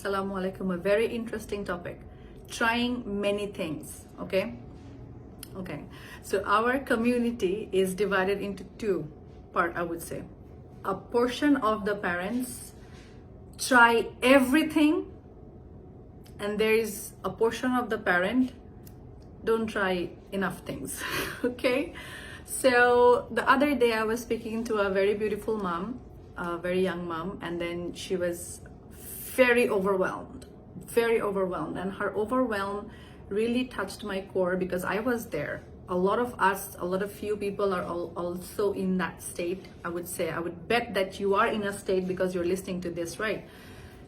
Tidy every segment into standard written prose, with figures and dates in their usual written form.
Assalamu alaikum. A very interesting topic. Trying many things. Okay. So our community is divided into two parts, I would say. A portion of the parents try everything, and there is a portion of the parent don't try enough things. Okay. So the other day I was speaking to a very beautiful mom, a very young mom, and then she was very overwhelmed, and her overwhelm really touched my core because I was there. A lot of few people are also in that state. I would bet that you are in a state because you're listening to this, right?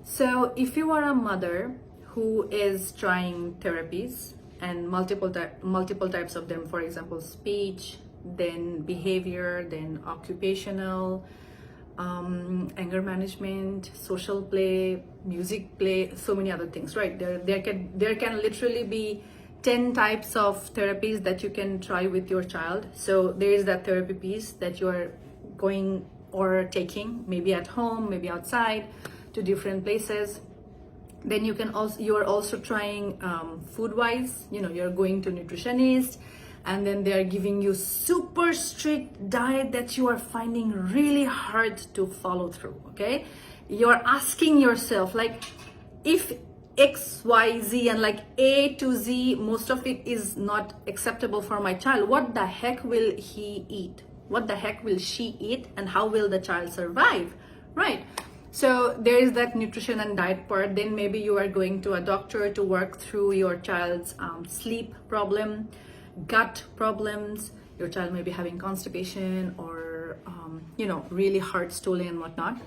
So if you are a mother who is trying therapies and multiple types of them, for example, speech, then behavior, then occupational, anger management, social play, music play, so many other things, right? There can literally be 10 types of therapies that you can try with your child. So there is that therapy piece that you are going or taking, maybe at home, maybe outside, to different places. Then you are also trying food wise, you're going to nutritionist, and then they are giving you super strict diet that you are finding really hard to follow through. Okay, you're asking yourself, like, if X, Y, Z, and like A to Z, most of it is not acceptable for my child, what the heck will he eat? What the heck will she eat? And how will the child survive? Right? So there is that nutrition and diet part. Then maybe you are going to a doctor to work through your child's sleep problem, gut problems. Your child may be having constipation or really hard stooling and whatnot.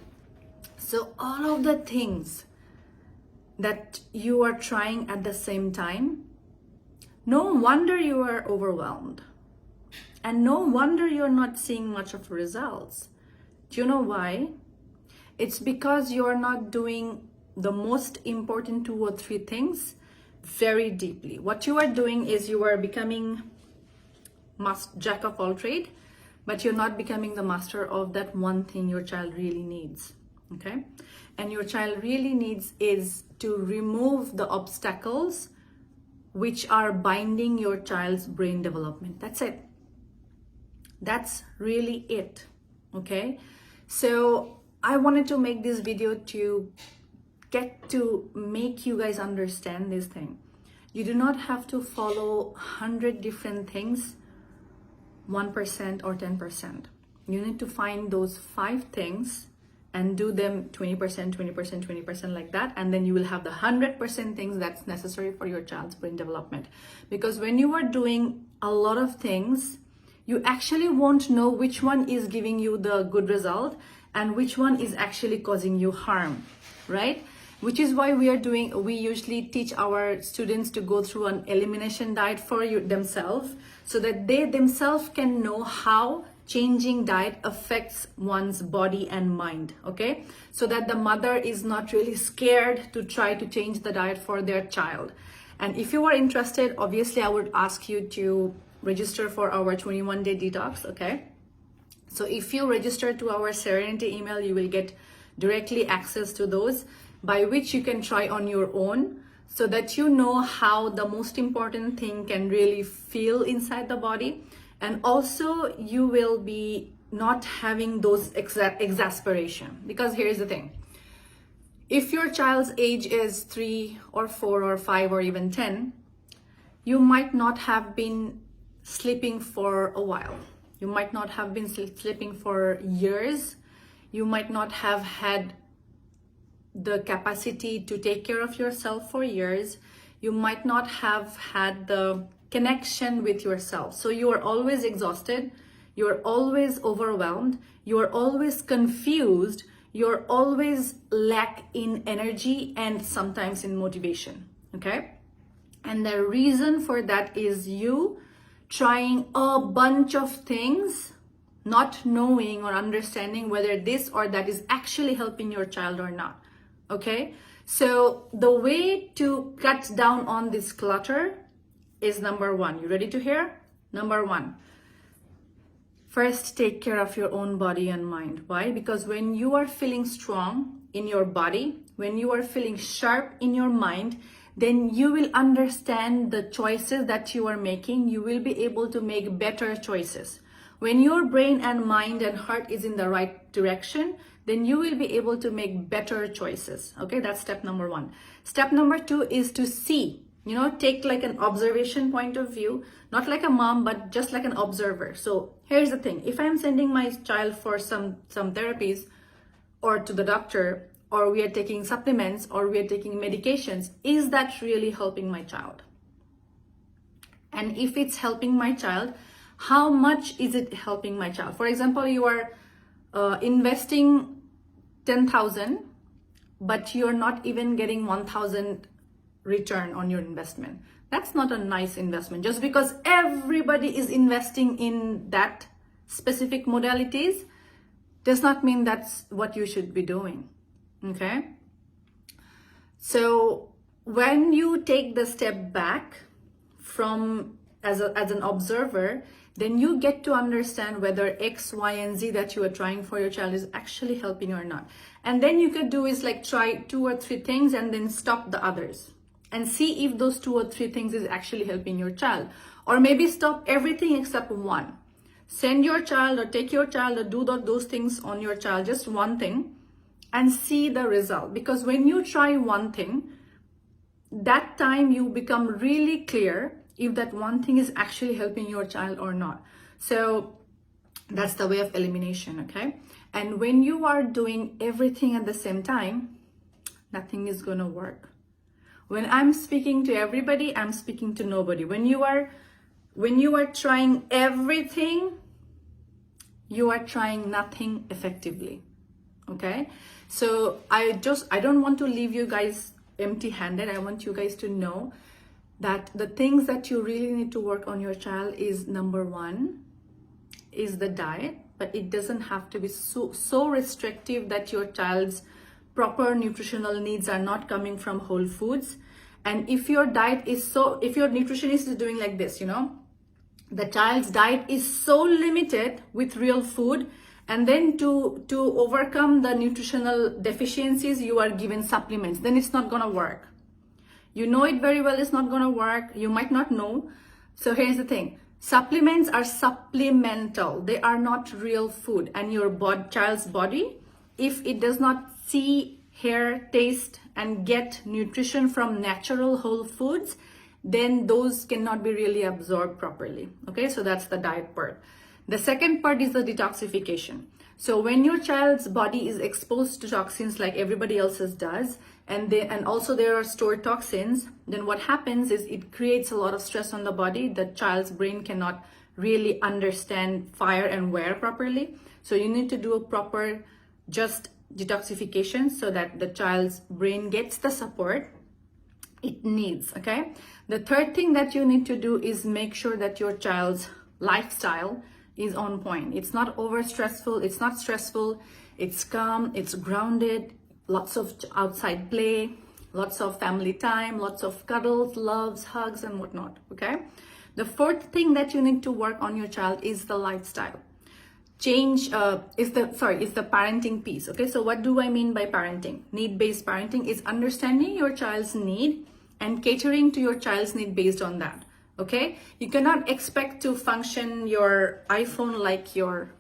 So all of the things that you are trying at the same time, no wonder you are overwhelmed, and no wonder you're not seeing much of results. Do you know why? It's because you're not doing the most important 2 or 3 things very deeply. What you are doing is you are becoming jack of all trade, but you're not becoming the master of that one thing your child really needs. Okay? And your child really needs is to remove the obstacles which are binding your child's brain development. That's it. That's really it. Okay? So I wanted to make this video to make you guys understand this thing. You do not have to follow 100 different things 1% or 10%. You need to find those 5 things and do them 20%, 20%, 20% like that, and then you will have the 100% things that's necessary for your child's brain development. Because when you are doing a lot of things, you actually won't know which one is giving you the good result and which one is actually causing you harm, right? Which is why we usually teach our students to go through an elimination diet for themselves, so that they themselves can know how changing diet affects one's body and mind. Okay, so that the mother is not really scared to try to change the diet for their child. And if you are interested, obviously I would ask you to register for our 21-day detox. Okay, so if you register to our Serenity email, you will get directly access to those, by which you can try on your own, so that you know how the most important thing can really feel inside the body. And also you will be not having those exasperation. Because here's the thing. If your child's age is 3 or 4 or 5 or even 10, you might not have been sleeping for a while. You might not have been sleeping for years. You might not have had the capacity to take care of yourself for years. You might not have had the connection with yourself. So you are always exhausted. You're always overwhelmed. You're always confused. You're always lack in energy and sometimes in motivation. Okay? And the reason for that is you trying a bunch of things, not knowing or understanding whether this or that is actually helping your child or not. Okay, so the way to cut down on this clutter is number 1. You ready to hear? Number 1, first take care of your own body and mind. Why? Because when you are feeling strong, in your body, when you are feeling sharp in your mind, then you will understand the choices that you are making. You will be able to make better choices. When your brain and mind and heart is in the right direction, then you will be able to make better choices. Okay, that's step number 1. Step number 2 is to see, take like an observation point of view, not like a mom, but just like an observer. So here's the thing. If I'm sending my child for some therapies, or to the doctor, or we are taking supplements, or we are taking medications, is that really helping my child? And if it's helping my child, how much is it helping my child? For example, you are investing 10,000, but you're not even getting 1,000 return on your investment. That's not a nice investment. Just because everybody is investing in that specific modalities does not mean that's what you should be doing. Okay? So when you take the step back from as an observer, then you get to understand whether X, Y, and Z that you are trying for your child is actually helping or not. And then you could do is like try 2 or 3 things and then stop the others and see if those 2 or 3 things is actually helping your child. Or maybe stop everything except one. Send your child or take your child or do those things on your child, just one thing, and see the result. Because when you try one thing, that time you become really clear if that one thing is actually helping your child or not. So that's the way of elimination, okay? And when you are doing everything at the same time, nothing is gonna work. When I'm speaking to everybody, I'm speaking to nobody. When you are trying everything, you are trying nothing effectively, okay? So I don't want to leave you guys empty-handed. I want you guys to know that the things that you really need to work on your child is, number 1 is the diet, but it doesn't have to be so restrictive that your child's proper nutritional needs are not coming from whole foods. And if your diet is if your nutritionist is doing like this, the child's diet is so limited with real food, and then to overcome the nutritional deficiencies, you are given supplements, then it's not gonna work. You know it very well, it's not gonna work. You might not know. So here's the thing. Supplements are supplemental. They are not real food. And your child's body, if it does not see, hear, taste, and get nutrition from natural whole foods, then those cannot be really absorbed properly. Okay, so that's the diet part. The second part is the detoxification. So when your child's body is exposed to toxins like everybody else's does, and also there are stored toxins, then what happens is it creates a lot of stress on the body. The child's brain cannot really understand fire and wear properly. So you need to do a proper just detoxification so that the child's brain gets the support it needs, okay? The third thing that you need to do is make sure that your child's lifestyle is on point. It's not over stressful, it's not stressful, it's calm, it's grounded, lots of outside play, lots of family time, lots of cuddles, loves, hugs, and whatnot, okay? The fourth thing that you need to work on your child is the lifestyle. Is the parenting piece, okay? So what do I mean by parenting? Need-based parenting is understanding your child's need and catering to your child's need based on that, okay? You cannot expect to function your iPhone like your,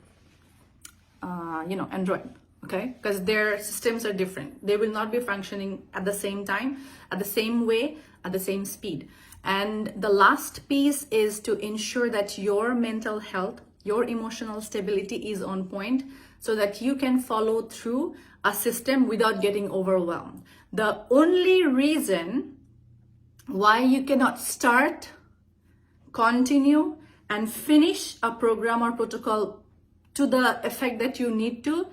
Android, okay? Because their systems are different. They will not be functioning at the same time, at the same way, at the same speed. And the last piece is to ensure that your mental health, your emotional stability is on point so that you can follow through a system without getting overwhelmed. The only reason why you cannot start, continue, and finish a program or protocol to the effect that you need to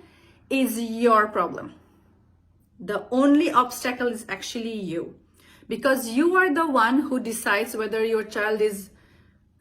is your problem. The only obstacle is actually you, because you are the one who decides whether your child is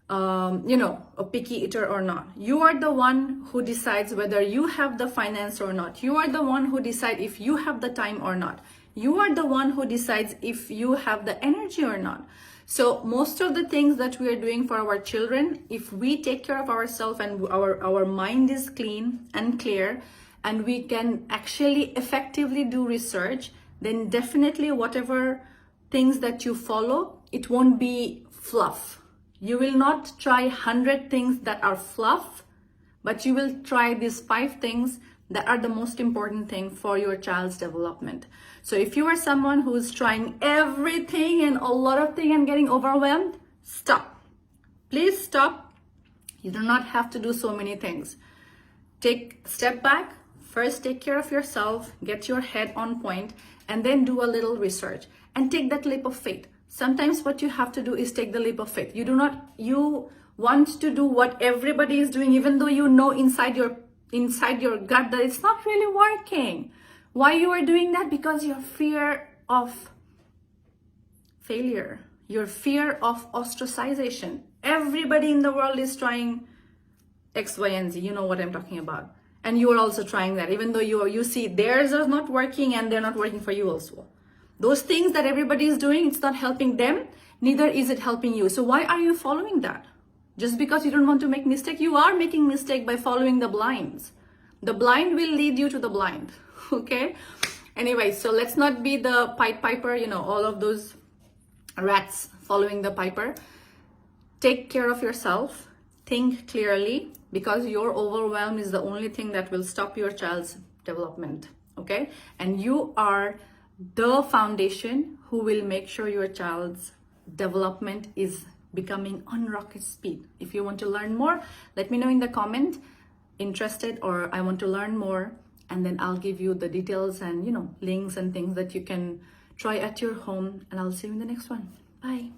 a picky eater or not. You are the one who decides whether you have the finance or not. You are the one who decides if you have the time or not. You are the one who decides if you have the energy or not. So most of the things that we are doing for our children, if we take care of ourselves and our mind is clean and clear, and we can actually effectively do research, then definitely whatever things that you follow, it won't be fluff. You will not try 100 things that are fluff, but you will try these 5 things that are the most important thing for your child's development. So if you are someone who is trying everything and a lot of things and getting overwhelmed, stop. Please stop. You do not have to do so many things. Take a step back. First, take care of yourself, get your head on point, and then do a little research and take that leap of faith. Sometimes what you have to do is take the leap of faith. You want to do what everybody is doing, even though you know inside your gut that it's not really working. Why you are doing that? Because your fear of failure, your fear of ostracization. Everybody in the world is trying X, Y, and Z. You know what I'm talking about. And you are also trying that, even though you see theirs are not working and they're not working for you also. Those things that everybody is doing, it's not helping them, neither is it helping you. So why are you following that? Just because you don't want to make mistake, you are making mistake by following the blinds. The blind will lead you to the blind, okay? Anyway, so let's not be the Pied Piper, all of those rats following the piper. Take care of yourself, think clearly, because your overwhelm is the only thing that will stop your child's development, okay? And you are the foundation who will make sure your child's development is becoming on rocket speed. If you want to learn more, let me know in the comment, interested or I want to learn more, and then I'll give you the details and links and things that you can try at your home, and I'll see you in the next one. Bye.